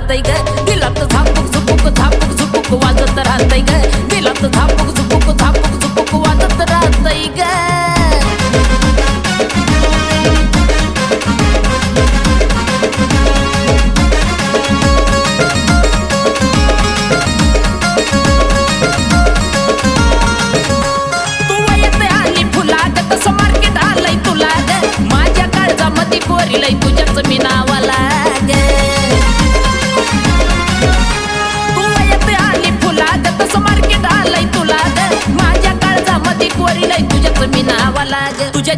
राहतय ग दिलात झापूक झुपूक झापूक झुपूक वाजत राहतय ग दिलात झापूक झुपूक झापूक झुपूक वाजत राहतय ग कोरिलय तुझ्याच मी नावाला ग तू येते आली फुलाग तसं मार्केट आलंय तुला ग माझ्या काळजामध्ये कोरिलय तुझ्याच मी नावाला ग तुझ्या